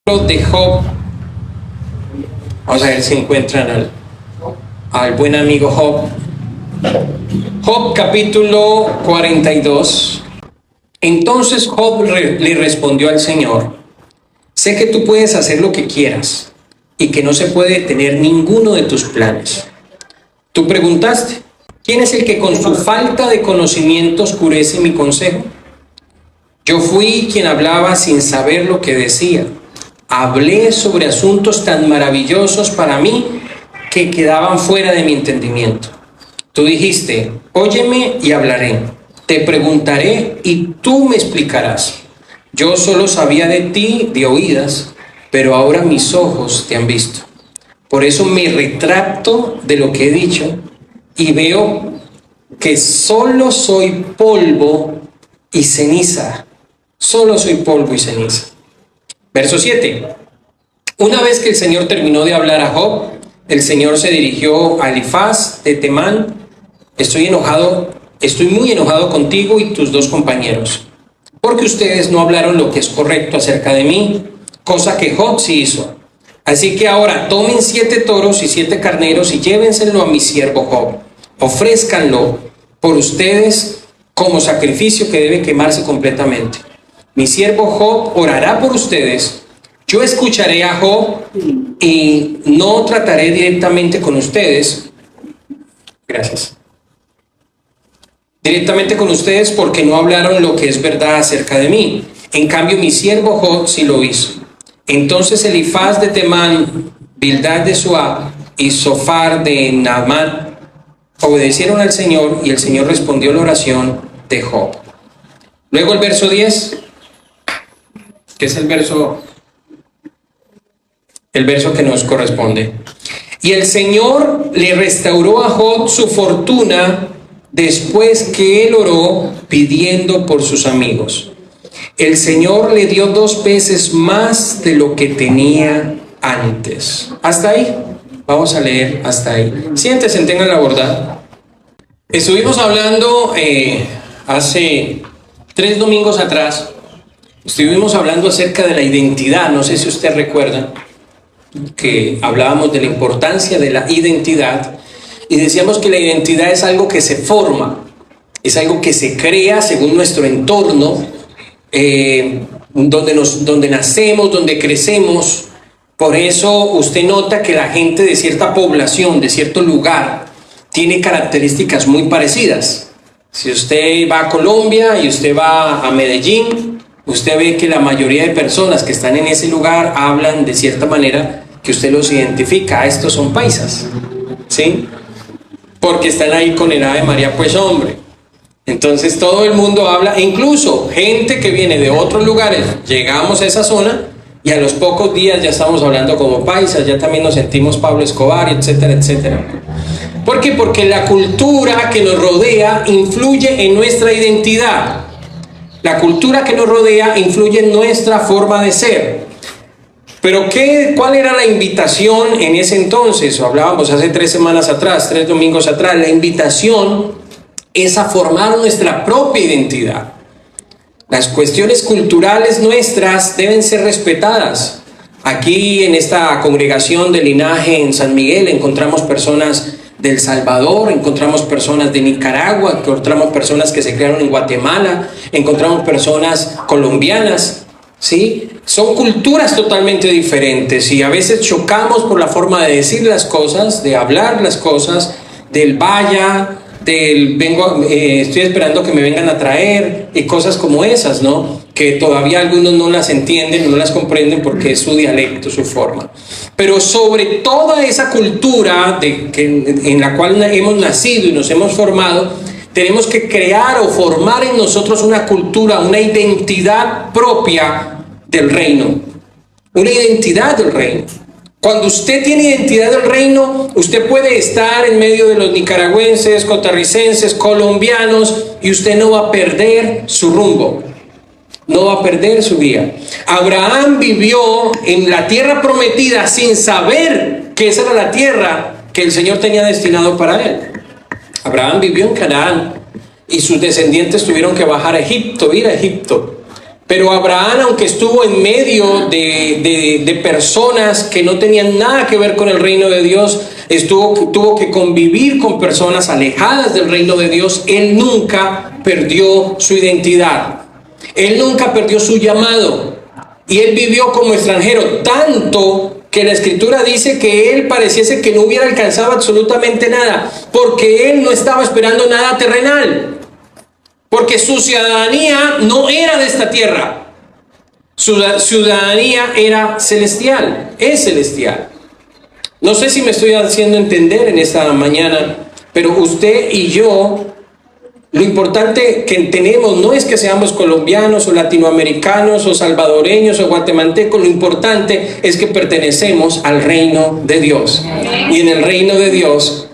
De Job. Vamos a ver si encuentran al buen amigo Job. Job capítulo 42. Entonces Job le respondió al Señor: sé que tú puedes hacer lo que quieras y que no se puede detener ninguno de tus planes. Tú preguntaste: ¿quién es el que con su falta de conocimiento oscurece mi consejo? Yo fui quien hablaba sin saber lo que decía. Hablé sobre asuntos tan maravillosos para mí que quedaban fuera de mi entendimiento. Tú dijiste: óyeme y hablaré. Te preguntaré y tú me explicarás. Yo solo sabía de ti de oídas, pero ahora mis ojos te han visto. Por eso me retracto de lo que he dicho y veo que solo soy polvo y ceniza. Solo soy polvo y ceniza. Verso 7. Una vez que el Señor terminó de hablar a Job, el Señor se dirigió a Elifaz de Temán: estoy muy enojado contigo y tus dos compañeros, porque ustedes no hablaron lo que es correcto acerca de mí, cosa que Job sí hizo. Así que ahora tomen 7 toros y 7 carneros y llévenselo a mi siervo Job. Ofrézcanlo por ustedes como sacrificio que debe quemarse completamente. Mi siervo Job orará por ustedes. Yo escucharé a Job y no trataré directamente con ustedes. Gracias. Directamente con ustedes, porque no hablaron lo que es verdad acerca de mí. En cambio, mi siervo Job sí lo hizo. Entonces Elifaz de Temán, Bildad de Suá y Sofar de Naamat obedecieron al Señor, y el Señor respondió la oración de Job. Luego el verso 10, que es el verso que nos corresponde. Y el Señor le restauró a Job su fortuna después que él oró pidiendo por sus amigos. El Señor le dio 2 veces más de lo que tenía antes. Hasta ahí. Vamos a leer hasta ahí. Siéntense, tengan la bondad. Estuvimos hablando hace 3 domingos atrás. Estuvimos hablando acerca de la identidad. No sé si usted recuerda que hablábamos de la importancia de la identidad, y decíamos que la identidad es algo que se forma, es algo que se crea según nuestro entorno, donde nacemos, donde crecemos. Por eso usted nota que la gente de cierta población, de cierto lugar, tiene características muy parecidas. Si usted va a Colombia y usted va a Medellín, usted ve que la mayoría de personas que están en ese lugar hablan de cierta manera que usted los identifica. Estos son paisas, ¿sí? Porque están ahí con el Ave María, pues hombre. Entonces todo el mundo habla, e incluso gente que viene de otros lugares. Llegamos a esa zona y a los pocos días ya estamos hablando como paisas, ya también nos sentimos Pablo Escobar, etcétera, etcétera. ¿Por qué? Porque la cultura que nos rodea influye en nuestra identidad. La cultura que nos rodea influye en nuestra forma de ser. Pero ¿cuál era la invitación en ese entonces? Hablábamos hace 3 semanas atrás, 3 domingos atrás. La invitación es a formar nuestra propia identidad. Las cuestiones culturales nuestras deben ser respetadas. Aquí en esta congregación de Linaje en San Miguel encontramos personas de El Salvador, encontramos personas de Nicaragua, encontramos personas que se crearon en Guatemala, encontramos personas colombianas, ¿sí? Son culturas totalmente diferentes, y a veces chocamos por la forma de decir las cosas, de hablar las cosas, del vaya, del estoy esperando que me vengan a traer, y cosas como esas, ¿no? Que todavía algunos no las entienden, no las comprenden porque es su dialecto, su forma. Pero sobre toda esa cultura en la cual hemos nacido y nos hemos formado, tenemos que crear o formar en nosotros una cultura, una identidad propia del reino, una identidad del reino. Cuando usted tiene identidad del reino, usted puede estar en medio de los nicaragüenses, costarricenses, colombianos, y usted no va a perder su rumbo, no va a perder su guía. Abraham vivió en la tierra prometida sin saber que esa era la tierra que el Señor tenía destinado para él. Abraham vivió en Canaán y sus descendientes tuvieron que bajar a Egipto, ir a Egipto. Pero Abraham, aunque estuvo en medio de personas que no tenían nada que ver con el reino de Dios, tuvo que convivir con personas alejadas del reino de Dios, él nunca perdió su identidad. Él nunca perdió su llamado. Y él vivió como extranjero, tanto que la Escritura dice que él pareciese que no hubiera alcanzado absolutamente nada, porque él no estaba esperando nada terrenal. Porque su ciudadanía no era de esta tierra. Su ciudadanía era celestial, es celestial. No sé si me estoy haciendo entender en esta mañana, pero usted y yo, lo importante que tenemos no es que seamos colombianos o latinoamericanos o salvadoreños o guatemaltecos, lo importante es que pertenecemos al reino de Dios. Y en el reino de Dios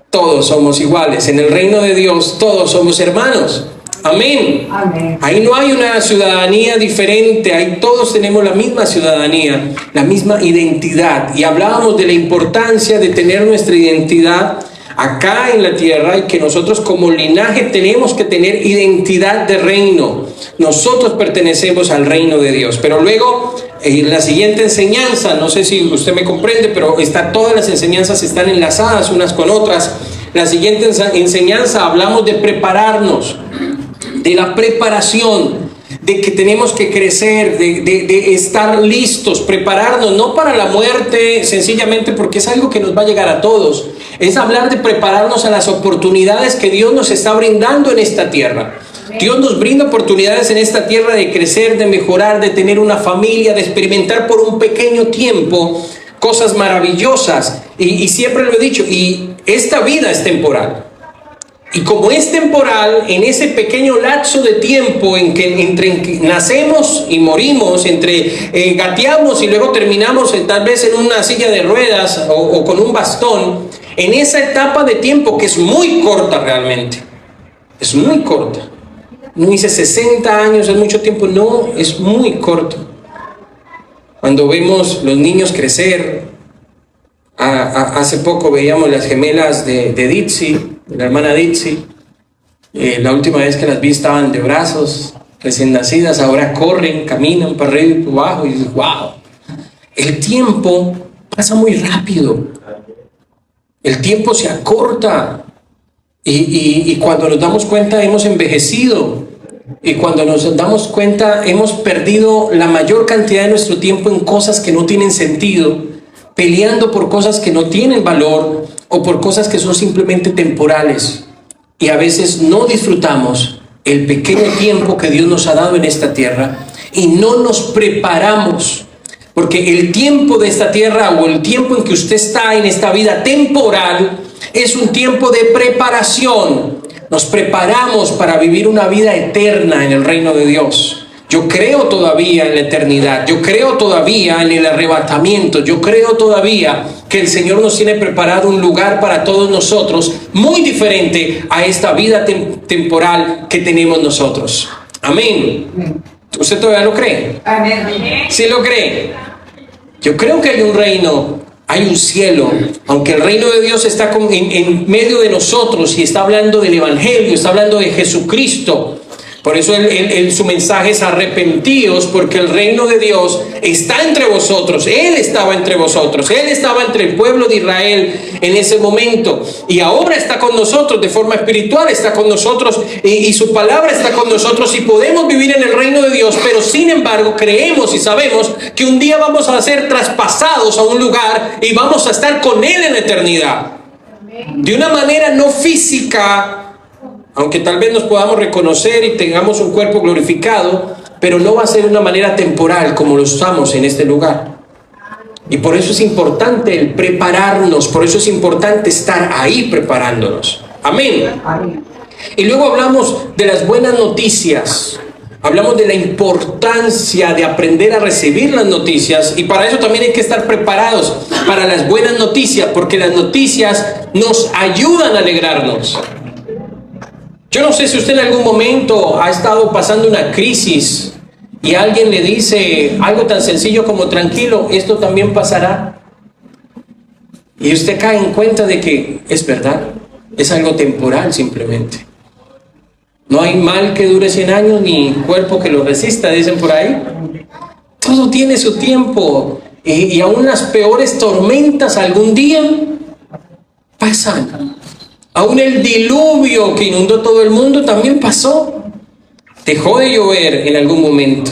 todos somos iguales, en el reino de Dios todos somos hermanos. Amén. Amén. Ahí no hay una ciudadanía diferente, ahí todos tenemos la misma ciudadanía, la misma identidad. Y hablábamos de la importancia de tener nuestra identidad acá en la tierra y que nosotros como linaje tenemos que tener identidad de reino. Nosotros pertenecemos al reino de Dios. Pero luego, la siguiente enseñanza, no sé si usted me comprende, pero todas las enseñanzas están enlazadas unas con otras. La siguiente enseñanza hablamos de prepararnos, de la preparación, de que tenemos que crecer, de estar listos, prepararnos, no para la muerte sencillamente porque es algo que nos va a llegar a todos, es hablar de prepararnos a las oportunidades que Dios nos está brindando en esta tierra. Dios nos brinda oportunidades en esta tierra de crecer, de mejorar, de tener una familia, de experimentar por un pequeño tiempo cosas maravillosas, y siempre lo he dicho, y esta vida es temporal. Y como es temporal, en ese pequeño lapso de tiempo entre que nacemos y morimos, entre gateamos y luego terminamos tal vez en una silla de ruedas o con un bastón, en esa etapa de tiempo que es muy corta realmente, es muy corta. No dice 60 años, es mucho tiempo, no, es muy corto. Cuando vemos los niños crecer, hace poco veíamos las gemelas de Ditsy, la hermana Ditsy, la última vez que las vi estaban de brazos, recién nacidas, ahora corren, caminan para arriba y para abajo, y dices, wow, el tiempo pasa muy rápido, el tiempo se acorta, y cuando nos damos cuenta hemos envejecido, y cuando nos damos cuenta hemos perdido la mayor cantidad de nuestro tiempo en cosas que no tienen sentido, peleando por cosas que no tienen valor o por cosas que son simplemente temporales, y a veces no disfrutamos el pequeño tiempo que Dios nos ha dado en esta tierra y no nos preparamos, porque el tiempo de esta tierra o el tiempo en que usted está en esta vida temporal es un tiempo de preparación. Nos preparamos para vivir una vida eterna en el reino de Dios. Yo creo todavía en la eternidad, yo creo todavía en el arrebatamiento, yo creo todavía que el Señor nos tiene preparado un lugar para todos nosotros muy diferente a esta vida temporal que tenemos nosotros. Amén. ¿Usted todavía lo cree? Amén. ¿Sí lo cree? Yo creo que hay un reino, hay un cielo, aunque el reino de Dios está en medio de nosotros y está hablando del Evangelio, está hablando de Jesucristo. Por eso su mensaje es arrepentíos, porque el reino de Dios está entre vosotros. Él estaba entre vosotros, Él estaba entre el pueblo de Israel en ese momento, y ahora está con nosotros de forma espiritual, está con nosotros, y su palabra está con nosotros, y podemos vivir en el reino de Dios. Pero sin embargo creemos y sabemos que un día vamos a ser traspasados a un lugar y vamos a estar con Él en la eternidad, de una manera no física, aunque tal vez nos podamos reconocer y tengamos un cuerpo glorificado, pero no va a ser de una manera temporal como lo usamos en este lugar. Y por eso es importante el prepararnos, por eso es importante estar ahí preparándonos. Amén. Y luego hablamos de las buenas noticias, hablamos de la importancia de aprender a recibir las noticias, y para eso también hay que estar preparados para las buenas noticias, porque las noticias nos ayudan a alegrarnos. Yo no sé si usted en algún momento ha estado pasando una crisis y alguien le dice algo tan sencillo como tranquilo, esto también pasará. Y usted cae en cuenta de que es verdad, es algo temporal simplemente. No hay mal que dure 100 años ni cuerpo que lo resista, dicen por ahí. Todo tiene su tiempo. Y aún las peores tormentas algún día pasan. Aún el diluvio que inundó todo el mundo también pasó. Dejó de llover en algún momento.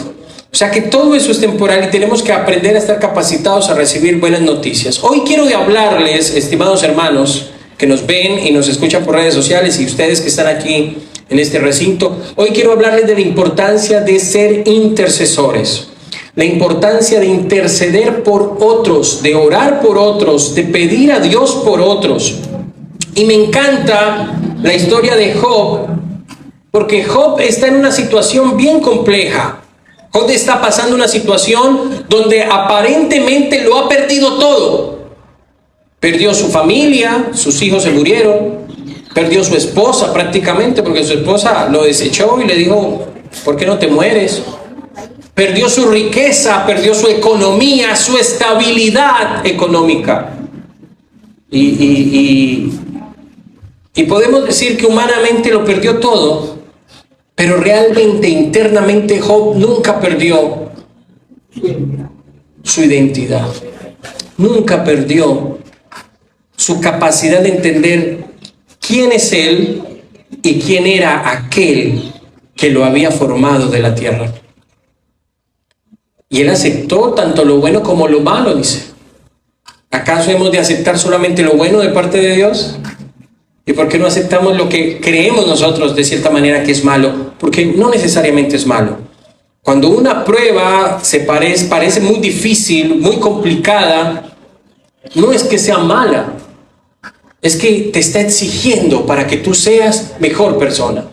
O sea que todo eso es temporal y tenemos que aprender a estar capacitados a recibir buenas noticias. Hoy quiero hablarles, estimados hermanos, que nos ven y nos escuchan por redes sociales y ustedes que están aquí en este recinto, hoy quiero hablarles de la importancia de ser intercesores. La importancia de interceder por otros, de orar por otros, de pedir a Dios por otros. Y me encanta la historia de Job, porque Job está en una situación bien compleja. Job está pasando una situación donde aparentemente lo ha perdido todo. Perdió su familia, sus hijos se murieron, perdió su esposa prácticamente, porque su esposa lo desechó y le dijo, ¿por qué no te mueres? Perdió su riqueza, perdió su economía, su estabilidad económica. Y podemos decir que humanamente lo perdió todo, pero realmente, internamente, Job nunca perdió su identidad. Nunca perdió su capacidad de entender quién es él y quién era aquel que lo había formado de la tierra. Y él aceptó tanto lo bueno como lo malo, dice. ¿Acaso hemos de aceptar solamente lo bueno de parte de Dios? ¿Y por qué no aceptamos lo que creemos nosotros de cierta manera que es malo? Porque no necesariamente es malo. Cuando una prueba parece muy difícil, muy complicada, no es que sea mala, es que te está exigiendo para que tú seas mejor persona,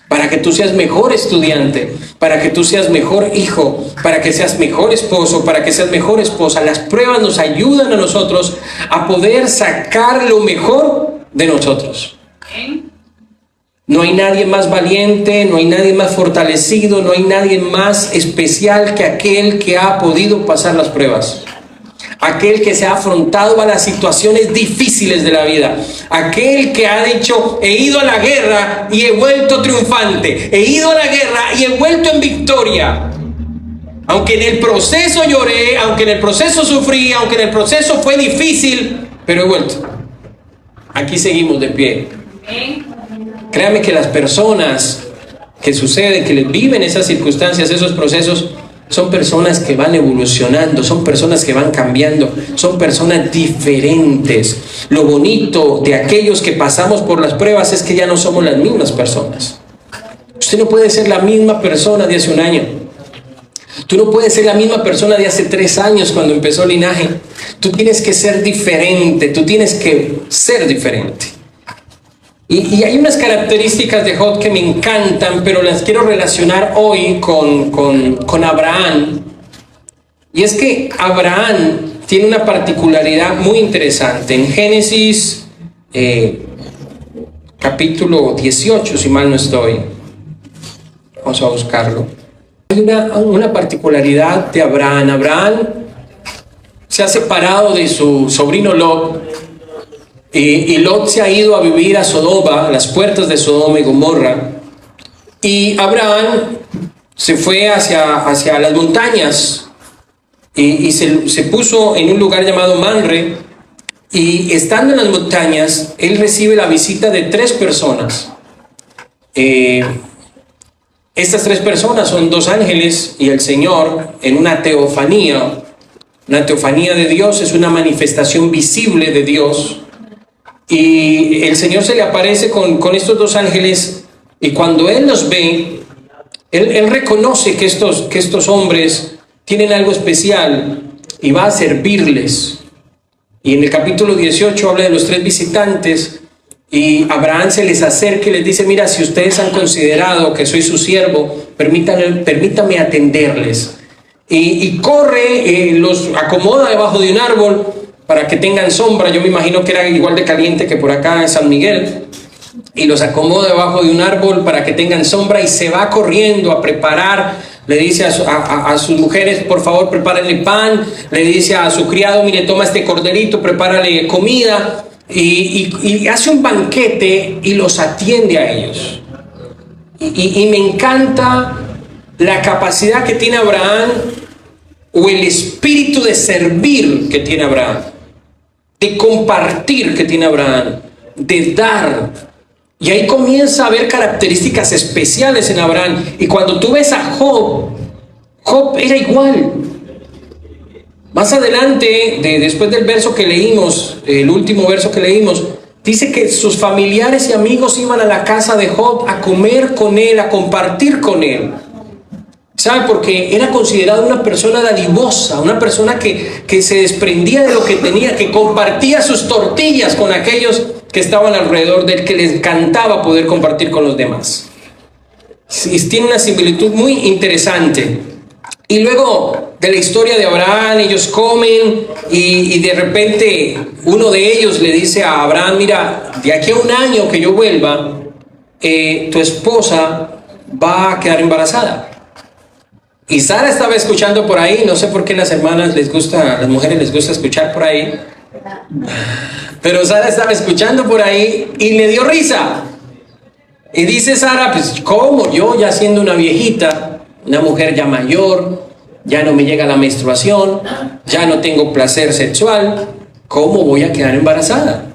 para que tú seas mejor estudiante, para que tú seas mejor hijo, para que seas mejor esposo, para que seas mejor esposa. Las pruebas nos ayudan a nosotros a poder sacar lo mejor de nosotros. No hay nadie más valiente, no hay nadie más fortalecido, no hay nadie más especial que aquel que ha podido pasar las pruebas. Aquel que se ha afrontado a las situaciones difíciles de la vida. Aquel que ha dicho, he ido a la guerra y he vuelto triunfante. He ido a la guerra y he vuelto en victoria. Aunque en el proceso lloré, aunque en el proceso sufrí, aunque en el proceso fue difícil, pero he vuelto. Aquí seguimos de pie. Créame que las personas que suceden, que les viven esas circunstancias, esos procesos, son personas que van evolucionando, son personas que van cambiando, son personas diferentes. Lo bonito de aquellos que pasamos por las pruebas es que ya no somos las mismas personas. Usted no puede ser la misma persona de hace un año. Tú no puedes ser la misma persona de hace 3 años cuando empezó Linaje. Tú tienes que ser diferente, tú tienes que ser diferente. Y hay unas características de Job que me encantan, pero las quiero relacionar hoy con Abraham. Y es que Abraham tiene una particularidad muy interesante. En Génesis capítulo 18, si mal no estoy. Vamos a buscarlo. Hay una particularidad de Abraham. Abraham se ha separado de su sobrino Lot. Y Lot se ha ido a vivir a Sodoma, a las puertas de Sodoma y Gomorra. Y Abraham se fue hacia las montañas y se puso en un lugar llamado Manre. Y estando en las montañas, él recibe la visita de 3 personas. Estas 3 personas son 2 ángeles y el Señor en una teofanía. Una teofanía de Dios es una manifestación visible de Dios. Y el Señor se le aparece con estos 2 ángeles, y cuando Él los ve, Él reconoce que estos hombres tienen algo especial y va a servirles. Y en el capítulo 18 habla de los 3 visitantes, y Abraham se les acerca y les dice, mira, si ustedes han considerado que soy su siervo, permítame atenderles. Y corre, los acomoda debajo de un árbol, para que tengan sombra. Yo me imagino que era igual de caliente que por acá en San Miguel. Y los acomoda debajo de un árbol para que tengan sombra y se va corriendo a preparar. Le dice a sus mujeres, por favor, prepárenle pan. Le dice a su criado, mire, toma este corderito, prepárale comida. Y hace un banquete y los atiende a ellos. Y me encanta la capacidad que tiene Abraham, o el espíritu de servir que tiene Abraham, de compartir que tiene Abraham, de dar. Y ahí comienza a haber características especiales en Abraham. Y cuando tú ves a Job, Job era igual. Más adelante, después del verso que leímos, el último verso que leímos, dice que sus familiares y amigos iban a la casa de Job a comer con él, a compartir con él. ¿Sabe? Porque era considerado una persona dadivosa, una persona que se desprendía de lo que tenía, que compartía sus tortillas con aquellos que estaban alrededor de él, que les encantaba poder compartir con los demás. Tiene una similitud muy interesante. Y luego de la historia de Abraham, ellos comen y de repente uno de ellos le dice a Abraham: mira, de aquí a un año que yo vuelva, tu esposa va a quedar embarazada. Y Sara estaba escuchando por ahí, no sé por qué las hermanas las mujeres les gusta escuchar por ahí, pero Sara estaba escuchando por ahí y le dio risa. Y dice Sara: pues ¿cómo? Yo ya siendo una viejita, una mujer ya mayor, ya no me llega la menstruación, ya no tengo placer sexual, ¿cómo voy a quedar embarazada?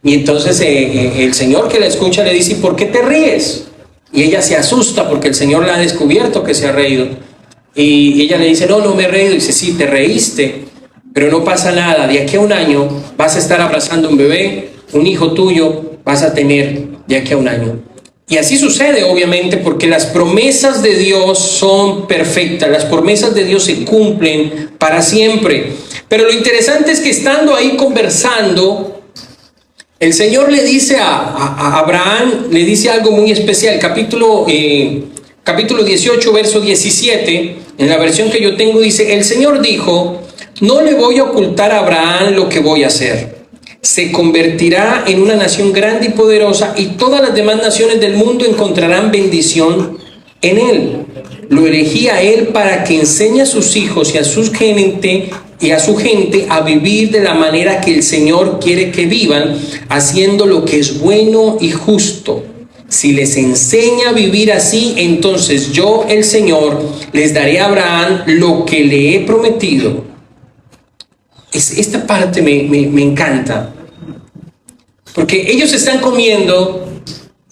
Y entonces el Señor que la escucha le dice: ¿por qué te ríes? Y ella se asusta porque el Señor la ha descubierto que se ha reído. Y ella le dice: no me he reído. Y dice: sí, te reíste, pero no pasa nada. De aquí a un año vas a estar abrazando un bebé, un hijo tuyo vas a tener de aquí a un año. Y así sucede, obviamente, porque las promesas de Dios son perfectas. Las promesas de Dios se cumplen para siempre. Pero lo interesante es que estando ahí conversando, el Señor le dice a Abraham, le dice algo muy especial. Capítulo 18, verso 17, en la versión que yo tengo, dice: el Señor dijo: no le voy a ocultar a Abraham lo que voy a hacer. Se convertirá en una nación grande y poderosa, y todas las demás naciones del mundo encontrarán bendición en él. Lo elegí a él para que enseñe a sus hijos y a su gente a vivir de la manera que el Señor quiere que vivan, haciendo lo que es bueno y justo. Si les enseña a vivir así, entonces yo, el Señor, les daré a Abraham lo que le he prometido. Esta parte me encanta, porque ellos están comiendo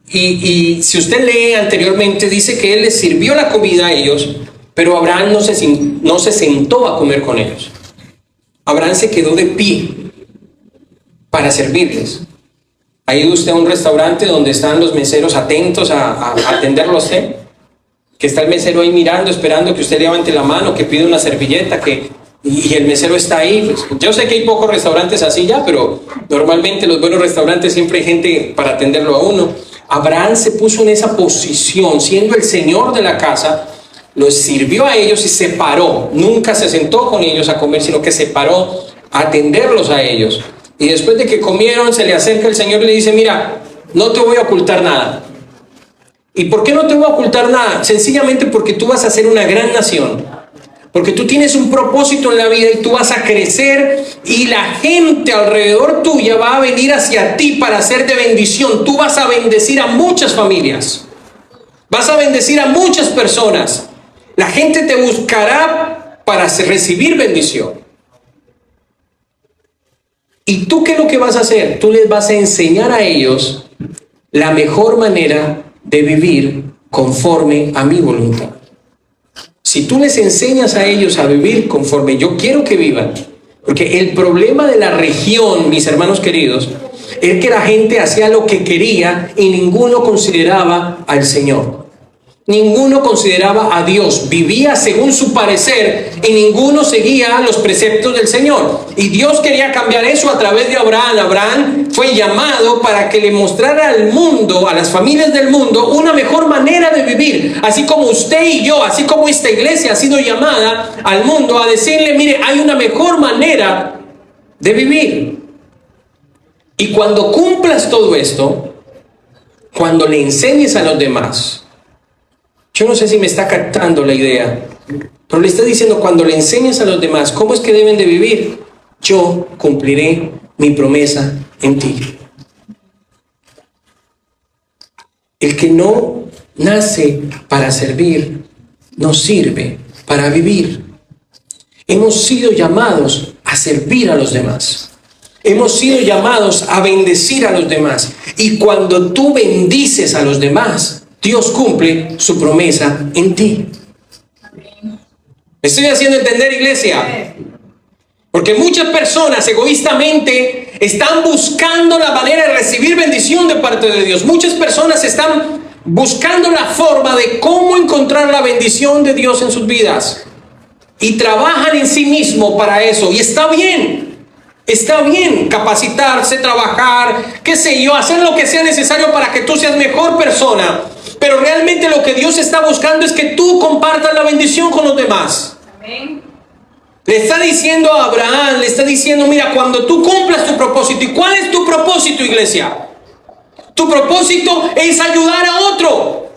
y si usted lee anteriormente, dice que él les sirvió la comida a ellos, pero Abraham no se sentó a comer con ellos. Abraham se quedó de pie para servirles. ¿Ha ido usted a un restaurante donde están los meseros atentos a atenderlo a usted? Que está el mesero ahí mirando, esperando que usted levante la mano, que pide una servilleta, y el mesero está ahí. Pues, yo sé que hay pocos restaurantes así ya, pero normalmente los buenos restaurantes siempre hay gente para atenderlo a uno. Abraham se puso en esa posición, siendo el señor de la casa, los sirvió a ellos y se paró. Nunca se sentó con ellos a comer, sino que se paró a atenderlos a ellos. Y después de que comieron, se le acerca el Señor y le dice: mira, no te voy a ocultar nada. ¿Y por qué no te voy a ocultar nada? Sencillamente porque tú vas a ser una gran nación. Porque tú tienes un propósito en la vida y tú vas a crecer, y la gente alrededor tuya va a venir hacia ti para ser de bendición. Tú vas a bendecir a muchas familias. Vas a bendecir a muchas personas. La gente te buscará para recibir bendición. ¿Y tú qué es lo que vas a hacer? Tú les vas a enseñar a ellos la mejor manera de vivir conforme a mi voluntad. Si tú les enseñas a ellos a vivir conforme yo quiero que vivan, porque el problema de la región, mis hermanos queridos, es que la gente hacía lo que quería y ninguno consideraba al Señor. Ninguno consideraba a Dios, vivía según su parecer y ninguno seguía los preceptos del Señor. Y Dios quería cambiar eso a través de Abraham. Abraham fue llamado para que le mostrara al mundo, a las familias del mundo, una mejor manera de vivir. Así como usted y yo, así como esta iglesia ha sido llamada al mundo a decirle: mire, hay una mejor manera de vivir. Y cuando cumplas todo esto, cuando le enseñes a los demás, yo no sé si me está captando la idea, pero le está diciendo: cuando le enseñes a los demás cómo es que deben de vivir, yo cumpliré mi promesa en ti. El que no nace para servir, no sirve para vivir. Hemos sido llamados a servir a los demás. Hemos sido llamados a bendecir a los demás. Y cuando tú bendices a los demás, Dios cumple su promesa en ti. ¿Me estoy haciendo entender, iglesia? Porque muchas personas egoístamente están buscando la manera de recibir bendición de parte de Dios. Muchas personas están buscando la forma de cómo encontrar la bendición de Dios en sus vidas. Y trabajan en sí mismo para eso. Y está bien capacitarse, trabajar, qué sé yo, hacer lo que sea necesario para que tú seas mejor persona. Pero realmente lo que Dios está buscando es que tú compartas la bendición con los demás. Amén. Le está diciendo a Abraham, le está diciendo, mira, cuando tú cumplas tu propósito. ¿Y cuál es tu propósito, iglesia? Tu propósito es ayudar a otro.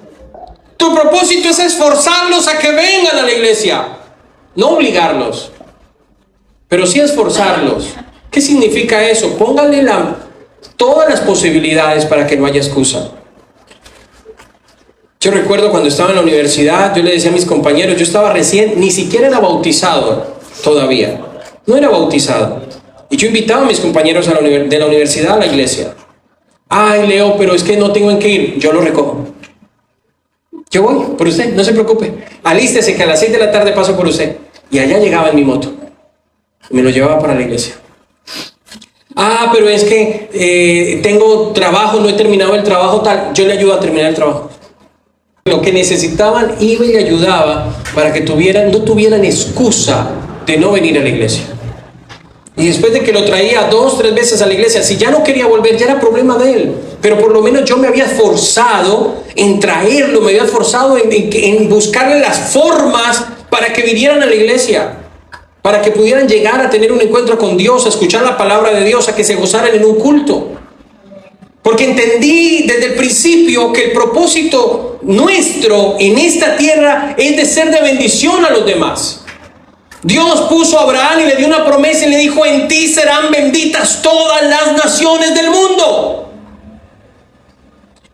Tu propósito es esforzarlos a que vengan a la iglesia. No obligarlos, pero sí esforzarlos. ¿Qué significa eso? Pónganle todas las posibilidades para que no haya excusa. Yo recuerdo cuando estaba en la universidad, yo le decía a mis compañeros, yo estaba recién, ni siquiera era bautizado todavía. No era bautizado. Y yo invitaba a mis compañeros de la universidad a la iglesia. Ay, Leo, pero es que no tengo en qué ir. Yo lo recojo. Yo voy por usted, no se preocupe. Alístese que a las 6 de la tarde paso por usted. Y allá llegaba en mi moto. Y me lo llevaba para la iglesia. Ah, pero es que tengo trabajo, no he terminado el trabajo tal. Yo le ayudo a terminar el trabajo. Lo que necesitaban, iba y le ayudaba para que no tuvieran excusa de no venir a la iglesia. Y después de que lo traía 2, 3 veces a la iglesia, si ya no quería volver, ya era problema de él. Pero por lo menos yo me había esforzado en traerlo, me había esforzado en buscarle las formas para que vinieran a la iglesia, para que pudieran llegar a tener un encuentro con Dios, a escuchar la palabra de Dios, a que se gozaran en un culto. Porque entendí desde el principio que el propósito nuestro en esta tierra es de ser de bendición a los demás. Dios puso a Abraham y le dio una promesa y le dijo, en ti serán benditas todas las naciones del mundo.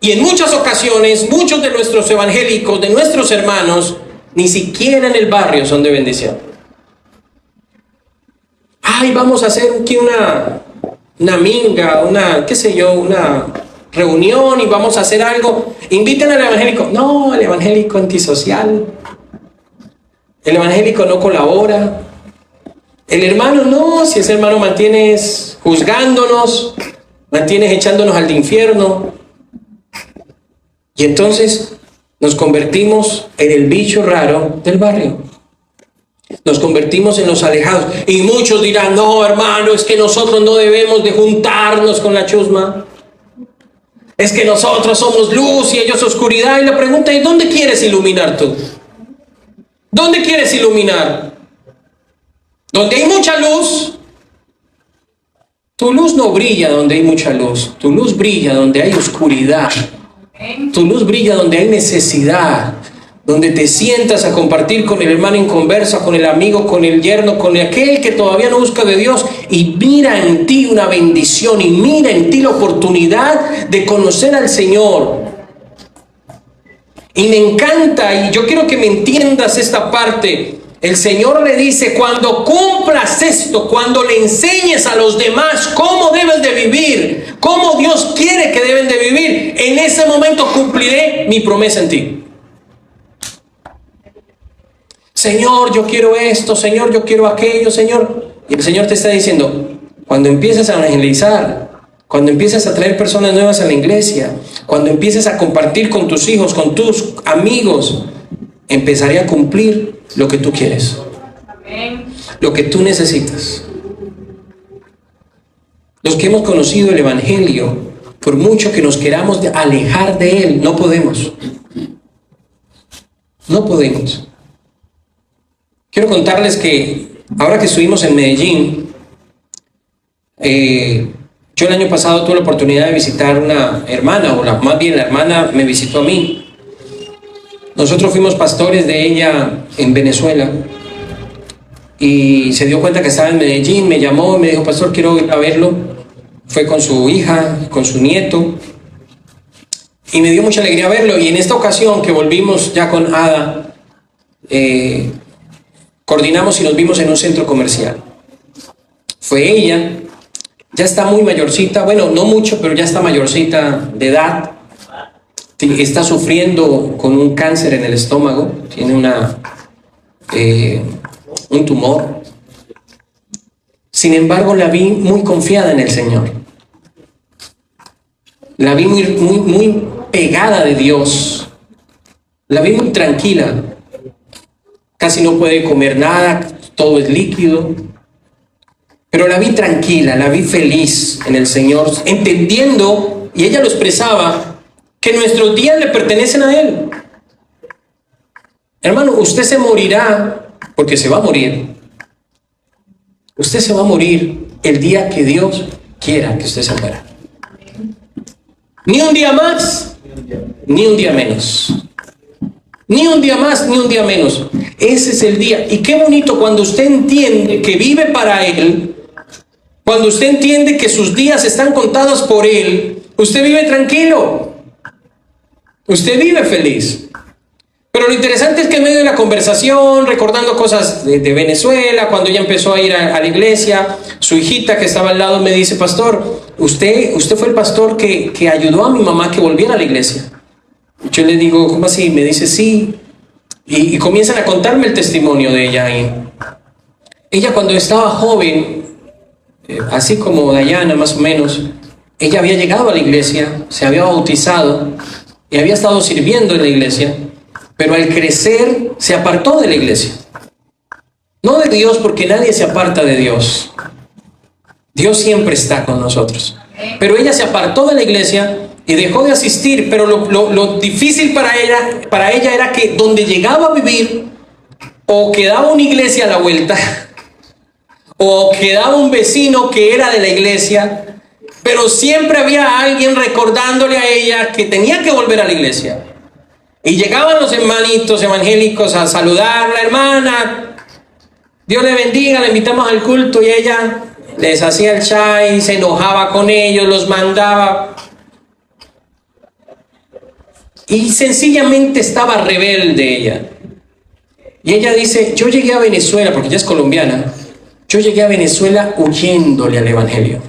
Y en muchas ocasiones, muchos de nuestros evangélicos, de nuestros hermanos, ni siquiera en el barrio son de bendición. Ay, vamos a hacer aquí una minga, una reunión y vamos a hacer algo. Inviten al evangélico. No, el evangélico antisocial. El evangélico no colabora. El hermano no, si ese hermano mantienes juzgándonos, mantienes echándonos al infierno. Y entonces nos convertimos en el bicho raro del barrio. Nos convertimos en los alejados. Y muchos dirán, no, hermano, es que nosotros no debemos de juntarnos con la chusma. Es que nosotros somos luz y ellos oscuridad. Y la pregunta es, ¿dónde quieres iluminar tú? ¿Dónde quieres iluminar? ¿Donde hay mucha luz? Tu luz no brilla donde hay mucha luz. Tu luz brilla donde hay oscuridad. Tu luz brilla donde hay necesidad. Donde te sientas a compartir con el hermano en conversa, con el amigo, con el yerno, con aquel que todavía no busca de Dios, y mira en ti una bendición y mira en ti la oportunidad de conocer al Señor. Y me encanta, y yo quiero que me entiendas esta parte. El Señor le dice, cuando cumplas esto, cuando le enseñes a los demás cómo debes de vivir, cómo Dios quiere que deben de vivir, en ese momento cumpliré mi promesa en ti. Señor, yo quiero esto, Señor, yo quiero aquello, Señor. Y el Señor te está diciendo, cuando empieces a evangelizar, cuando empieces a traer personas nuevas a la iglesia, cuando empieces a compartir con tus hijos, con tus amigos, empezaré a cumplir lo que tú quieres, lo que tú necesitas. Los que hemos conocido el Evangelio, por mucho que nos queramos alejar de él, no podemos. No podemos. Quiero contarles que ahora que estuvimos en Medellín, yo el año pasado tuve la oportunidad de visitar una hermana, más bien la hermana me visitó a mí. Nosotros fuimos pastores de ella en Venezuela y se dio cuenta que estaba en Medellín, me llamó y me dijo, pastor, quiero ir a verlo. Fue con su hija, con su nieto, Y me dio mucha alegría verlo. Y en esta ocasión que volvimos ya con Ada, coordinamos y nos vimos en un centro comercial. Fue ella, ya está muy mayorcita, bueno, no mucho, pero ya está mayorcita de edad. Está sufriendo con un cáncer en el estómago, tiene un tumor. Sin embargo, la vi muy confiada en el Señor. La vi muy pegada de Dios. La vi muy tranquila. Casi no puede comer nada, todo es líquido. Pero la vi tranquila, la vi feliz en el Señor, entendiendo, y ella lo expresaba, que nuestros días le pertenecen a Él. Hermano, usted se morirá, porque se va a morir. Usted se va a morir el día que Dios quiera que usted se muera. Ni un día más, ni un día menos. Ni un día más, ni un día menos. Ese es el día. Y qué bonito cuando usted entiende que vive para Él, cuando usted entiende que sus días están contados por Él, usted vive tranquilo. Usted vive feliz. Pero lo interesante es que en medio de la conversación, recordando cosas de Venezuela, cuando ella empezó a ir a la iglesia, su hijita que estaba al lado me dice: pastor, usted fue el pastor que ayudó a mi mamá que volviera a la iglesia. Yo le digo: ¿cómo así? Me dice: sí. Y comienzan a contarme el testimonio de ella. Ella cuando estaba joven, así como Dayana más o menos, ella había llegado a la iglesia, se había bautizado y había estado sirviendo en la iglesia, pero al crecer se apartó de la iglesia. No de Dios, porque nadie se aparta de Dios. Dios siempre está con nosotros. Pero ella se apartó de la iglesia y dejó de asistir, pero lo difícil para ella era que donde llegaba a vivir, o quedaba una iglesia a la vuelta, o quedaba un vecino que era de la iglesia, pero siempre había alguien recordándole a ella que tenía que volver a la iglesia. Y llegaban los hermanitos evangélicos a saludarla: hermana, Dios le bendiga, la invitamos al culto, y ella les hacía el chai, se enojaba con ellos, los mandaba. Y sencillamente estaba rebelde ella. Y ella dice: yo llegué a Venezuela, porque ella es colombiana, yo llegué a Venezuela huyéndole al evangelio.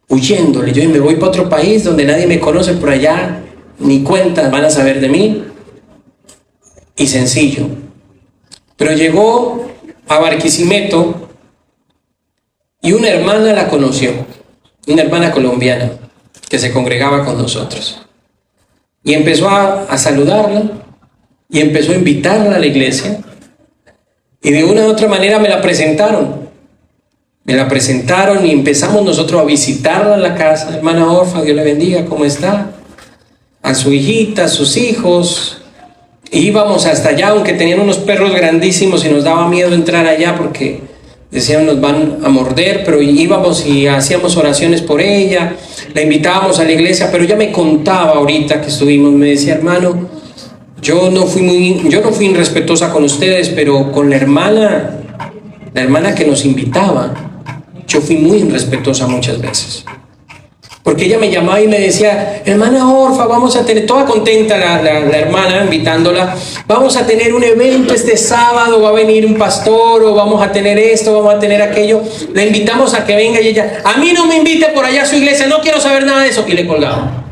Huyéndole. Yo me voy para otro país donde nadie me conoce por allá, ni cuentas van a saber de mí. Y sencillo. Pero llegó a Barquisimeto y una hermana la conoció, una hermana colombiana que se congregaba con nosotros. Y empezó a saludarla y empezó a invitarla a la iglesia. Y de una u otra manera me la presentaron. Me la presentaron y empezamos nosotros a visitarla en la casa. Hermana Orfa, Dios le bendiga, ¿cómo está? A su hijita, a sus hijos. Y íbamos hasta allá, aunque tenían unos perros grandísimos y nos daba miedo entrar allá porque decían nos van a morder, pero íbamos y hacíamos oraciones por ella, la invitábamos a la iglesia. Pero ella me contaba ahorita que estuvimos, me decía: hermano, yo no fui irrespetuosa con ustedes, pero con la hermana que nos invitaba, yo fui muy irrespetuosa muchas veces. Porque ella me llamaba y me decía: hermana Orfa, vamos a tener, toda contenta la hermana, invitándola, vamos a tener un evento este sábado, va a venir un pastor, o vamos a tener esto, vamos a tener aquello. La invitamos a que venga, y ella: a mí no me invite por allá a su iglesia, no quiero saber nada de eso. Y le colgaba.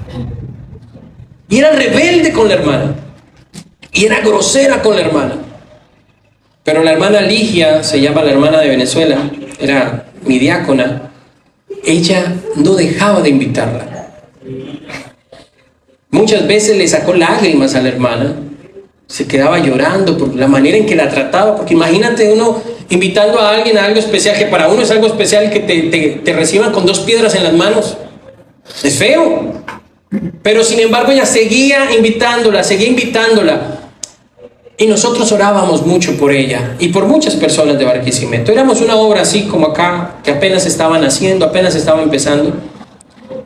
Y era rebelde con la hermana. Y era grosera con la hermana. Pero la hermana Ligia, se llama la hermana de Venezuela, era mi diácona, ella no dejaba de invitarla. Muchas veces le sacó lágrimas a la hermana, se quedaba llorando por la manera en que la trataba, porque imagínate uno invitando a alguien a algo especial, que para uno es algo especial, que te reciban con 2 piedras en las manos. Es feo. Pero sin embargo ella seguía invitándola. Y nosotros orábamos mucho por ella y por muchas personas de Barquisimeto. Éramos una obra así como acá, que apenas estaban haciendo, apenas estaba empezando.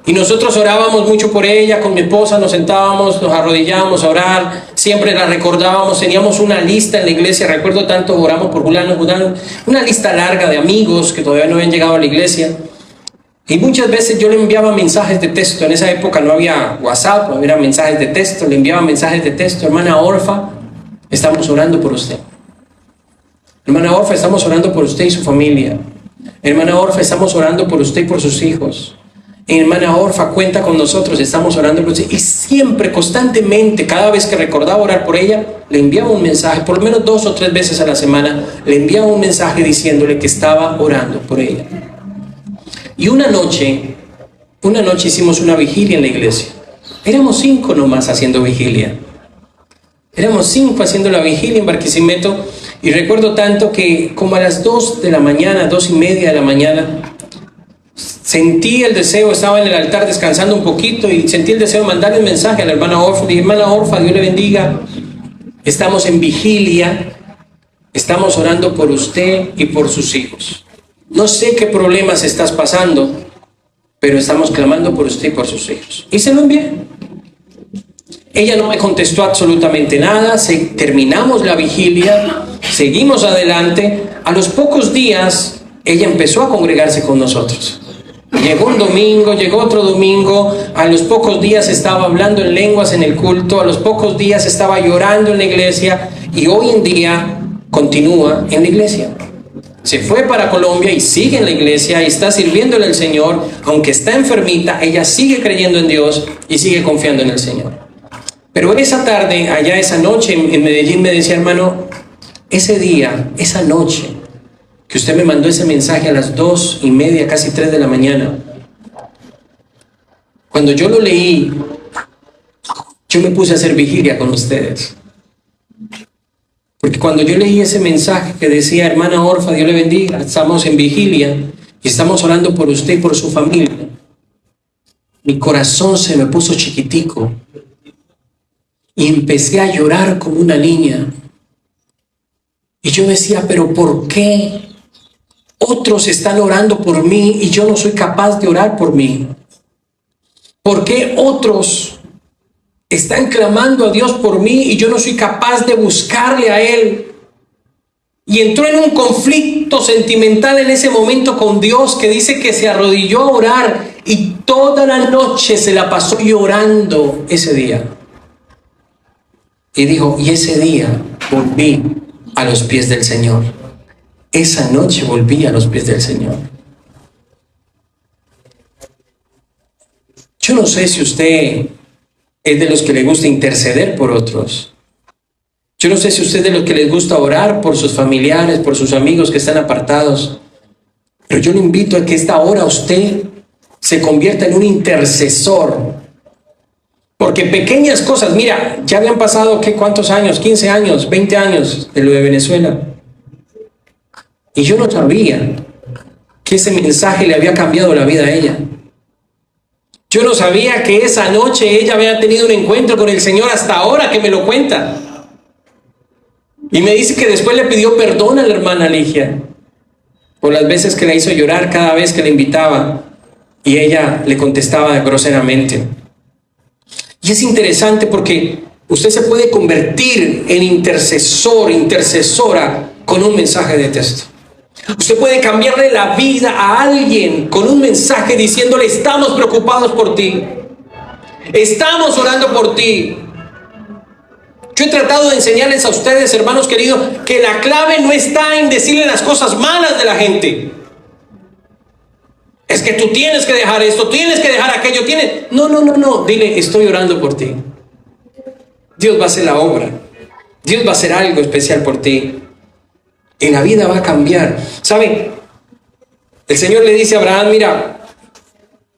Y nosotros orábamos mucho por ella, con mi esposa nos sentábamos, nos arrodillábamos a orar, siempre la recordábamos, teníamos una lista en la iglesia, recuerdo tanto, oramos por Julano, una lista larga de amigos que todavía no habían llegado a la iglesia. Y muchas veces yo le enviaba mensajes de texto. En esa época no había WhatsApp, no había mensajes de texto. Le enviaba mensajes de texto. Hermana Orfa, estamos orando por usted. Hermana Orfa, estamos orando por usted y su familia. Hermana Orfa, estamos orando por usted y por sus hijos. Hermana Orfa, cuenta con nosotros, estamos orando por usted. Y siempre, constantemente, cada vez que recordaba orar por ella, le enviaba un mensaje, por lo menos 2 o 3 veces a la semana, le enviaba un mensaje diciéndole que estaba orando por ella. Y una noche hicimos una vigilia en la iglesia. Éramos 5 nomás haciendo vigilia. Éramos 5 haciendo la vigilia en Barquisimeto. Y recuerdo tanto que como a las 2 de la mañana, 2:30 de la mañana, sentí el deseo, estaba en el altar descansando un poquito y sentí el deseo de mandarle un mensaje a la hermana Orfa. Dije, hermana Orfa, Dios le bendiga. Estamos en vigilia, estamos orando por usted y por sus hijos. No sé qué problemas estás pasando, pero estamos clamando por usted y por sus hijos. Y se lo envié. Ella no me contestó absolutamente nada. Terminamos la vigilia, seguimos adelante. A los pocos días, ella empezó a congregarse con nosotros. Llegó un domingo, llegó otro domingo, a los pocos días estaba hablando en lenguas en el culto, a los pocos días estaba llorando en la iglesia y hoy en día continúa en la iglesia. Se fue para Colombia y sigue en la iglesia y está sirviéndole al Señor, aunque está enfermita, ella sigue creyendo en Dios y sigue confiando en el Señor. Pero esa tarde, allá esa noche en Medellín, me decía, hermano, ese día, esa noche, que usted me mandó ese mensaje a las 2:30, casi 3 de la mañana. Cuando yo lo leí, yo me puse a hacer vigilia con ustedes. Porque cuando yo leí ese mensaje que decía, hermana Orfa, Dios le bendiga, estamos en vigilia y estamos orando por usted y por su familia, mi corazón se me puso chiquitico y empecé a llorar como una niña. Y yo decía, pero ¿por qué otros están orando por mí y yo no soy capaz de orar por mí? ¿Por qué otros están clamando a Dios por mí y yo no soy capaz de buscarle a Él? Y entró en un conflicto sentimental en ese momento con Dios, que dice que se arrodilló a orar y toda la noche se la pasó llorando ese día. Y dijo, y ese día volví a los pies del Señor. Esa noche volví a los pies del Señor. Yo no sé si usted es de los que le gusta interceder por otros. Yo no sé si usted es de los que les gusta orar por sus familiares, por sus amigos que están apartados. Pero yo le invito a que esta hora usted se convierta en un intercesor. Porque pequeñas cosas, mira, ya habían pasado, ¿qué? ¿Cuántos años? 15 años, 20 años de lo de Venezuela. Y yo no sabía que ese mensaje le había cambiado la vida a ella. Yo no sabía que esa noche ella había tenido un encuentro con el Señor hasta ahora que me lo cuenta. Y me dice que después le pidió perdón a la hermana Ligia por las veces que la hizo llorar cada vez que la invitaba y ella le contestaba groseramente. Y es interesante porque usted se puede convertir en intercesor, intercesora con un mensaje de texto. Usted puede cambiarle la vida a alguien con un mensaje diciéndole, estamos preocupados por ti, estamos orando por ti. Yo he tratado de enseñarles a ustedes, hermanos queridos, que la clave no está en decirle las cosas malas de la gente. Es que tú tienes que dejar esto, tienes que dejar aquello, tienes... No. Dile, estoy orando por ti. Dios va a hacer la obra. Dios va a hacer algo especial por ti. Y la vida va a cambiar. ¿Sabe? El Señor le dice a Abraham, mira,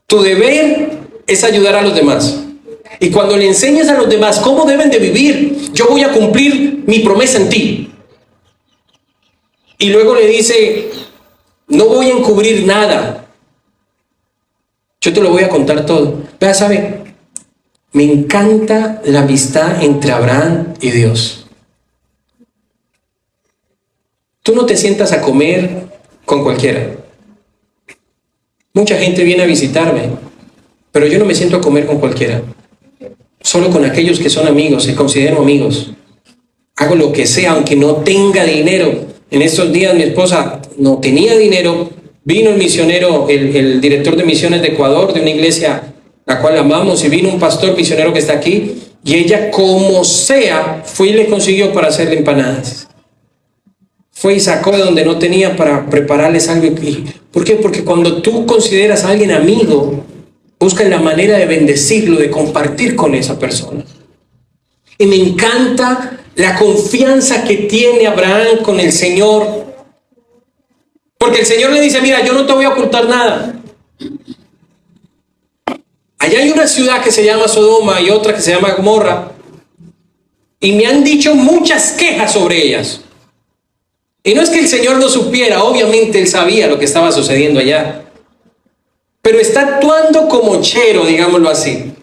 tu deber es ayudar a los demás. Y cuando le enseñes a los demás cómo deben de vivir, yo voy a cumplir mi promesa en ti. Y luego le dice, no voy a encubrir nada. Yo te lo voy a contar todo. Vea, ¿sabe? Me encanta la amistad entre Abraham y Dios. Tú no te sientas a comer con cualquiera. Mucha gente viene a visitarme, pero yo no me siento a comer con cualquiera. Solo con aquellos que son amigos, se considero amigos. Hago lo que sea, aunque no tenga dinero. En estos días mi esposa no tenía dinero Vino el misionero, el director de misiones de Ecuador, de una iglesia la cual amamos, y vino un pastor misionero que está aquí, y ella, como sea, fue y le consiguió para hacerle empanadas. Fue y sacó de donde no tenía para prepararles algo. ¿Por qué? Porque cuando tú consideras a alguien amigo, buscas la manera de bendecirlo, de compartir con esa persona. Y me encanta la confianza que tiene Abraham con el Señor. Porque el Señor le dice, mira, yo no te voy a ocultar nada. Allá hay una ciudad que se llama Sodoma y otra que se llama Gomorra. Y me han dicho muchas quejas sobre ellas. Y no es que el Señor no supiera, obviamente Él sabía lo que estaba sucediendo allá. Pero está actuando como chero, digámoslo así.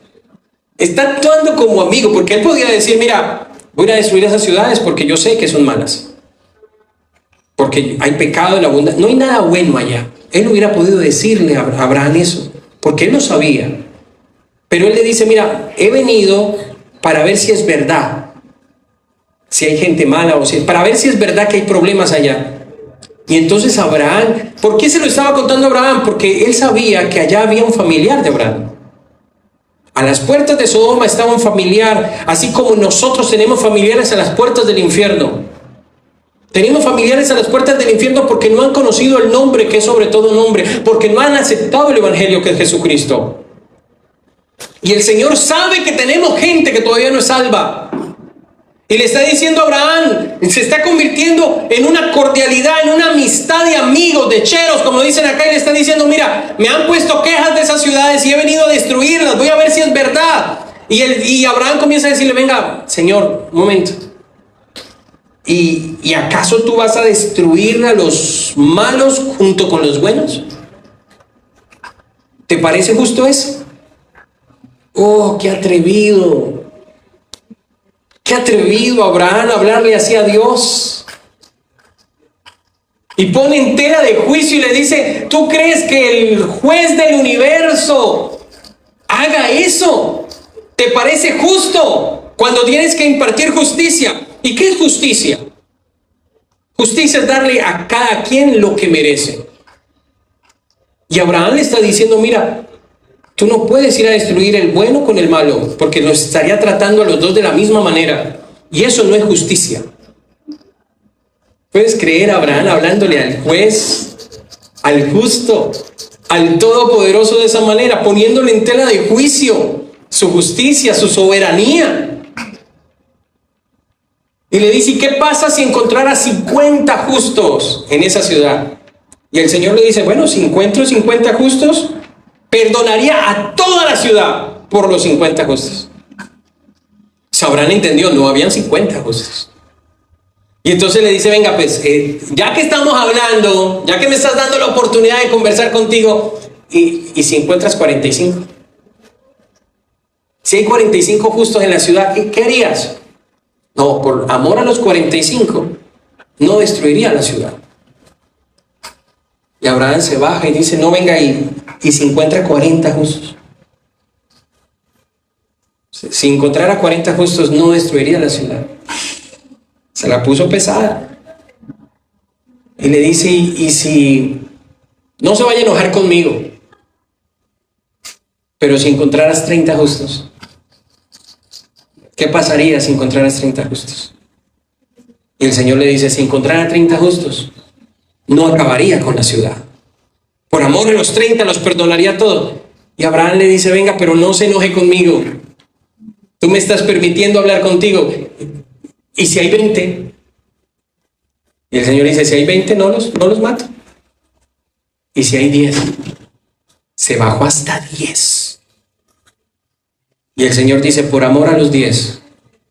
Está actuando como amigo, porque Él podía decir, mira, voy a destruir esas ciudades porque yo sé que son malas. Porque hay pecado en la abundancia. No hay nada bueno allá. Él hubiera podido decirle a Abraham eso, porque él lo sabía. Pero él le dice, mira, he venido para ver si es verdad. Si hay gente mala o si... para ver si es verdad que hay problemas allá. Y entonces Abraham, ¿por qué se lo estaba contando a Abraham? Porque él sabía que allá había un familiar de Abraham. A las puertas de Sodoma estaba un familiar, así como nosotros tenemos familiares a las puertas del infierno. Tenemos familiares a las puertas del infierno porque no han conocido el nombre que es sobre todo nombre, porque no han aceptado el evangelio que es Jesucristo. Y el Señor sabe que tenemos gente que todavía no es salva. Y le está diciendo a Abraham, se está convirtiendo en una cordialidad, en una amistad de amigos, de cheros, como dicen acá, y le está diciendo, mira, me han puesto quejas de esas ciudades y he venido a destruirlas, voy a ver si es verdad. Y Abraham comienza a decirle, venga, Señor, un momento. ¿Y acaso tú vas a destruir a los malos junto con los buenos? ¿Te parece justo eso? Oh, qué atrevido. Qué atrevido Abraham a hablarle así a Dios. Y pone en tela de juicio y le dice, ¿tú crees que el juez del universo haga eso? ¿Te parece justo cuando tienes que impartir justicia? ¿Y qué es justicia? Justicia es darle a cada quien lo que merece. Y Abraham le está diciendo, mira, tú no puedes ir a destruir el bueno con el malo, porque los estaría tratando a los dos de la misma manera. Y eso no es justicia. ¿Puedes creer a Abraham hablándole al juez, al justo, al todopoderoso de esa manera, poniéndole en tela de juicio su justicia, su soberanía? Y le dice, ¿y qué pasa si encontrara 50 justos en esa ciudad? Y el Señor le dice, bueno, si encuentro 50 justos, perdonaría a toda la ciudad por los 50 justos. Abraham entendió, no habían 50 justos. Y entonces le dice, venga, pues, ya que estamos hablando, ya que me estás dando la oportunidad de conversar contigo, y si encuentras 45. Si hay 45 justos en la ciudad, ¿qué harías? No, por amor a los 45, no destruiría la ciudad. Y Abraham se baja y dice, no, venga, y si encuentra 40 justos. Si encontrara 40 justos, no destruiría la ciudad. Se la puso pesada. Y le dice, y si no se vaya a enojar conmigo, pero si encontraras 30 justos, ¿qué pasaría si encontraras 30 justos? Y el Señor le dice, si encontrara 30 justos, no acabaría con la ciudad. Por amor a los 30 los perdonaría todo. Y Abraham le dice, venga, pero no se enoje conmigo. Tú me estás permitiendo hablar contigo. ¿Y si hay 20? Y el Señor dice, si hay 20 no los mato. Y si hay 10, se bajó hasta 10. Y el Señor dice, por amor a los 10,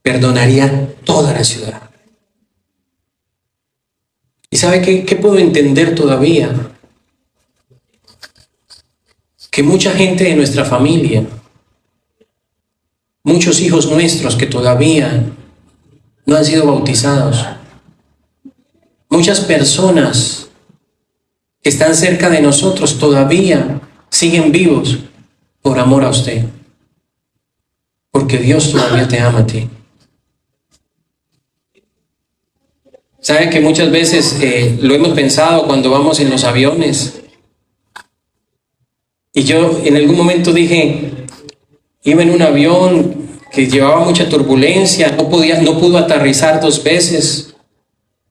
perdonaría toda la ciudad. ¿Y sabe qué puedo entender todavía? Que mucha gente de nuestra familia, muchos hijos nuestros que todavía no han sido bautizados, muchas personas que están cerca de nosotros todavía siguen vivos por amor a usted, porque Dios todavía te ama a ti. ¿Sabe que muchas veces lo hemos pensado cuando vamos en los aviones Y yo en algún momento dije, iba en un avión que llevaba mucha turbulencia, no pudo aterrizar 2 veces.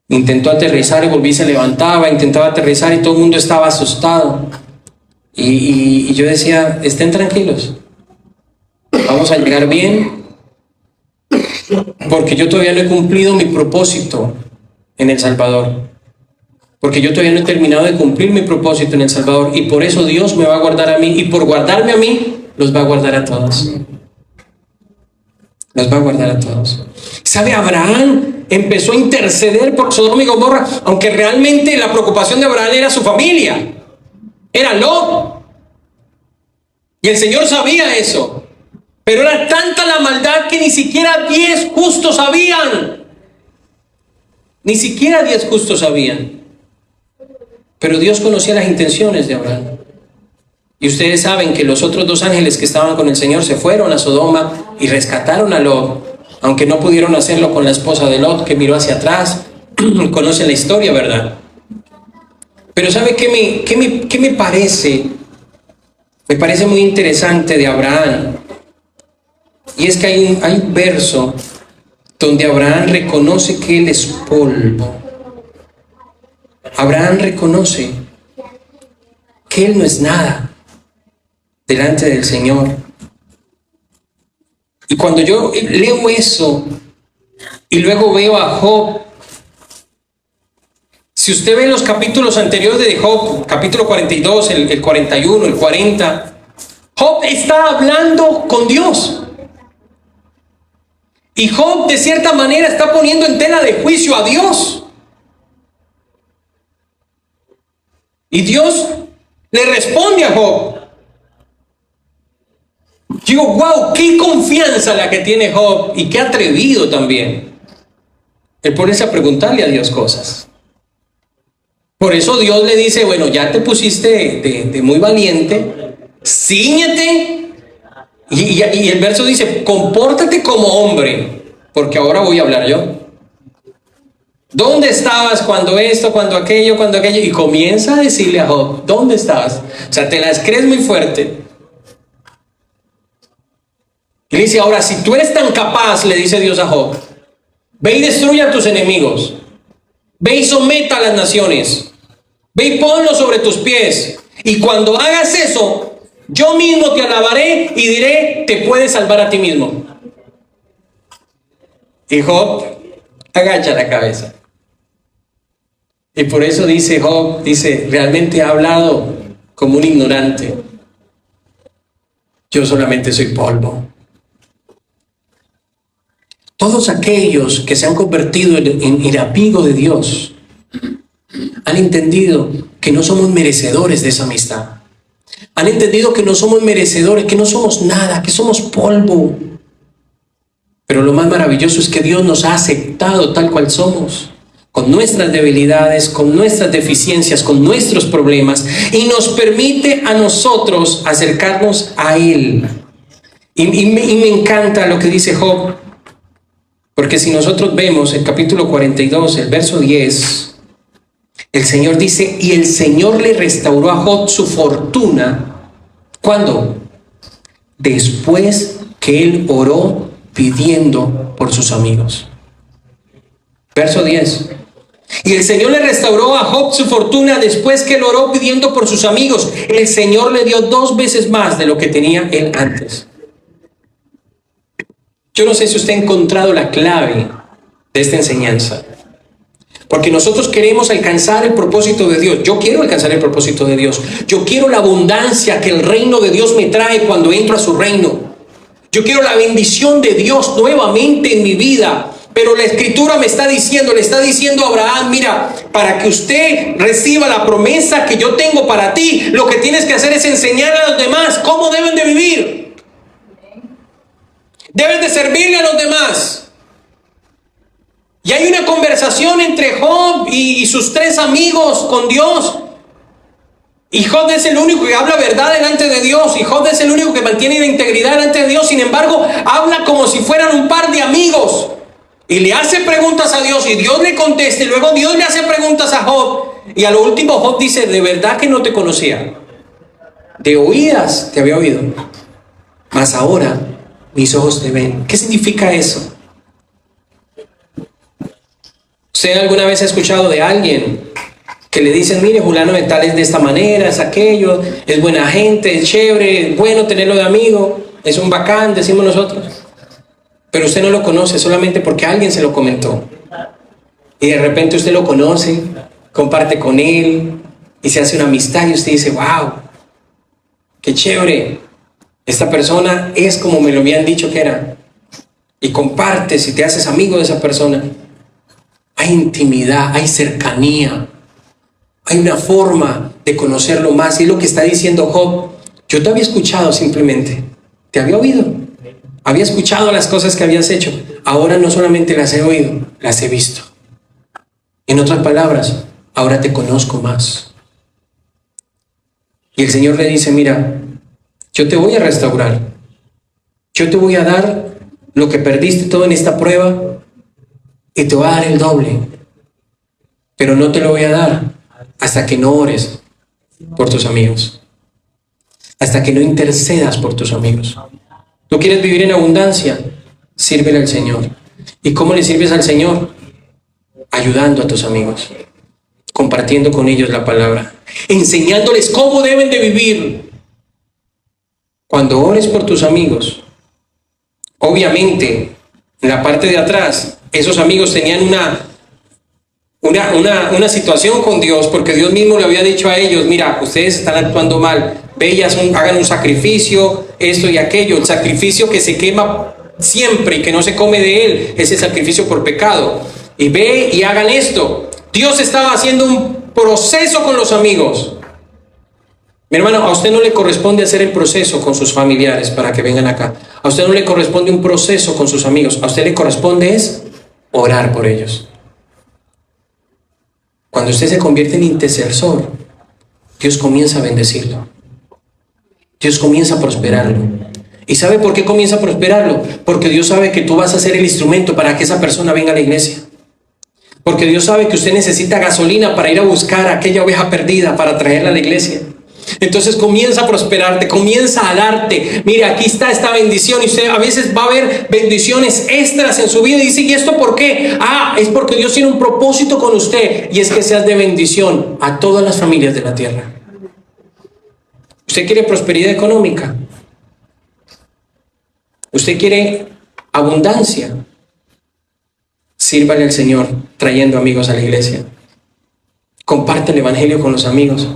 Intentó aterrizar y volví, se levantaba, intentaba aterrizar y todo el mundo estaba asustado. Y yo decía, estén tranquilos, vamos a llegar bien, porque yo todavía no he cumplido mi propósito en El Salvador. Porque yo todavía no he terminado de cumplir mi propósito en El Salvador, y por eso Dios me va a guardar a mí, y por guardarme a mí, los va a guardar a todos. Los va a guardar a todos. ¿Sabe? Abraham empezó a interceder por Sodoma y Gomorra, aunque realmente la preocupación de Abraham era su familia, era Lot. Y el Señor sabía eso. Pero era tanta la maldad que ni siquiera 10 justos sabían. Ni siquiera 10 justos sabían. Pero Dios conocía las intenciones de Abraham. Y ustedes saben que los otros 2 ángeles que estaban con el Señor se fueron a Sodoma y rescataron a Lot, aunque no pudieron hacerlo con la esposa de Lot, que miró hacia atrás. Conocen la historia, ¿verdad? Pero ¿sabe qué me parece? Me parece muy interesante de Abraham. Y es que hay un verso donde Abraham reconoce que él es polvo. Abraham reconoce que él no es nada delante del Señor. Y cuando yo leo eso y luego veo a Job, si usted ve los capítulos anteriores de Job, capítulo 42, el 41, el 40, Job está hablando con Dios. Y Job de cierta manera está poniendo en tela de juicio a Dios. Y Dios le responde a Job. Digo, wow, qué confianza la que tiene Job, y qué atrevido también el ponerse a preguntarle a Dios cosas. Por eso Dios le dice, bueno, ya te pusiste de muy valiente, cíñete, y el verso dice, compórtate como hombre, porque ahora voy a hablar yo. ¿Dónde estabas cuando esto, cuando aquello? Y comienza a decirle a Job, ¿dónde estabas? O sea, te las crees muy fuerte. Y le dice, ahora, si tú eres tan capaz, le dice Dios a Job, ve y destruye a tus enemigos, ve y someta a las naciones, ve y ponlos sobre tus pies, y cuando hagas eso, yo mismo te alabaré y diré, te puedes salvar a ti mismo. Y Job agacha la cabeza. Y por eso dice Job, realmente ha hablado como un ignorante. Yo solamente soy polvo. Todos aquellos que se han convertido en el amigo de Dios han entendido que no somos merecedores de esa amistad. Han entendido que no somos merecedores, que no somos nada, que somos polvo. Pero lo más maravilloso es que Dios nos ha aceptado tal cual somos, con nuestras debilidades, con nuestras deficiencias, con nuestros problemas, y nos permite a nosotros acercarnos a Él. Y me encanta lo que dice Job, porque si nosotros vemos el capítulo 42, el verso 10, el Señor dice, y el Señor le restauró a Job su fortuna. ¿Cuándo? Después que él oró pidiendo por sus amigos. Verso 10. Y el Señor le restauró a Job su fortuna después que él oró pidiendo por sus amigos. El Señor le dio 2 veces más de lo que tenía él antes. Yo no sé si usted ha encontrado la clave de esta enseñanza. Porque nosotros queremos alcanzar el propósito de Dios. Yo quiero alcanzar el propósito de Dios. Yo quiero la abundancia que el reino de Dios me trae cuando entro a su reino. Yo quiero la bendición de Dios nuevamente en mi vida. Pero la Escritura le está diciendo a Abraham, mira, para que usted reciba la promesa que yo tengo para ti, lo que tienes que hacer es enseñar a los demás cómo deben de vivir. Debes de servirle a los demás. Y hay una conversación entre Job y sus 3 amigos con Dios. Y Job es el único que habla verdad delante de Dios. Y Job es el único que mantiene la integridad delante de Dios. Sin embargo, habla como si fueran un par de amigos. Y le hace preguntas a Dios y Dios le contesta. Y luego Dios le hace preguntas a Job. Y a lo último Job dice, de verdad que no te conocía. De oídas te había oído, mas ahora mis ojos te ven. ¿Qué significa eso? ¿Usted alguna vez ha escuchado de alguien que le dicen, mire, fulano de tal es de esta manera, es aquello, es buena gente, es chévere, es bueno tenerlo de amigo, es un bacán, decimos nosotros? Pero usted no lo conoce solamente porque alguien se lo comentó. Y de repente usted lo conoce, comparte con él y se hace una amistad y usted dice, wow, qué chévere, esta persona es como me lo habían dicho que era. Y compartes y te haces amigo de esa persona. Hay intimidad, hay cercanía, hay una forma de conocerlo más. Y es lo que está diciendo Job. Yo te había escuchado simplemente, te había oído, había escuchado las cosas que habías hecho. Ahora no solamente las he oído, las he visto. En otras palabras, ahora te conozco más. Y el Señor le dice, mira, yo te voy a restaurar. Yo te voy a dar lo que perdiste todo en esta prueba y te voy a dar el doble. Pero no te lo voy a dar hasta que no ores por tus amigos. Hasta que no intercedas por tus amigos. ¿Tú quieres vivir en abundancia? Sírvele al Señor. ¿Y cómo le sirves al Señor? Ayudando a tus amigos, compartiendo con ellos la palabra, enseñándoles cómo deben de vivir. Cuando ores por tus amigos, obviamente, en la parte de atrás, esos amigos tenían una situación con Dios, porque Dios mismo le había dicho a ellos, mira, ustedes están actuando mal, hagan un sacrificio, esto y aquello. El sacrificio que se quema siempre y que no se come de él es el sacrificio por pecado. Y ve y hagan esto. Dios estaba haciendo un proceso con los amigos. Mi hermano, a usted no le corresponde hacer el proceso con sus familiares para que vengan acá. A usted no le corresponde un proceso con sus amigos. A usted le corresponde es orar por ellos. Cuando usted se convierte en intercesor, Dios comienza a bendecirlo. Dios comienza a prosperarlo. ¿Y sabe por qué comienza a prosperarlo? Porque Dios sabe que tú vas a ser el instrumento para que esa persona venga a la iglesia. Porque Dios sabe que usted necesita gasolina para ir a buscar a aquella oveja perdida para traerla a la iglesia. Entonces comienza a prosperarte, comienza a darte. Mira, aquí está esta bendición. Y usted a veces va a ver bendiciones extras en su vida y dice, ¿y esto por qué? Es porque Dios tiene un propósito con usted, y es que seas de bendición a todas las familias de la tierra. ¿Usted quiere prosperidad económica? ¿Usted quiere abundancia? Sírvale al Señor trayendo amigos a la iglesia. Comparte el evangelio con los amigos.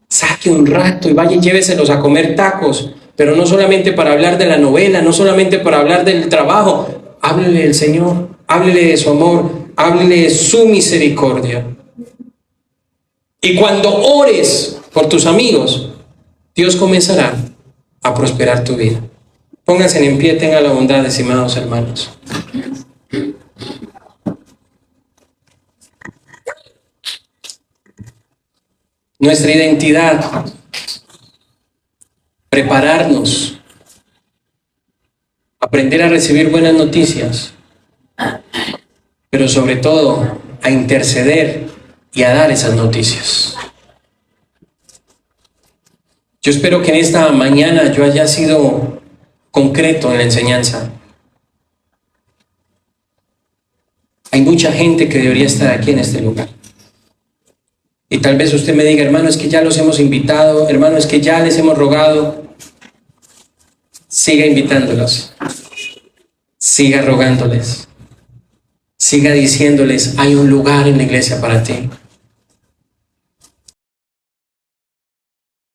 Saque un rato y vaya y lléveselos a comer tacos, pero no solamente para hablar de la novela, no solamente para hablar del trabajo. Háblele del Señor, háblele de su amor, háblele de su misericordia. Y cuando ores por tus amigos, Dios comenzará a prosperar tu vida. Pónganse en pie, tengan la bondad, estimados hermanos. Nuestra identidad, prepararnos, aprender a recibir buenas noticias, pero sobre todo a interceder y a dar esas noticias. Yo espero que en esta mañana yo haya sido concreto en la enseñanza. Hay mucha gente que debería estar aquí en este lugar. Y tal vez usted me diga, hermano, es que ya los hemos invitado, hermano, es que ya les hemos rogado. Siga invitándolos, siga rogándoles, siga diciéndoles, hay un lugar en la iglesia para ti.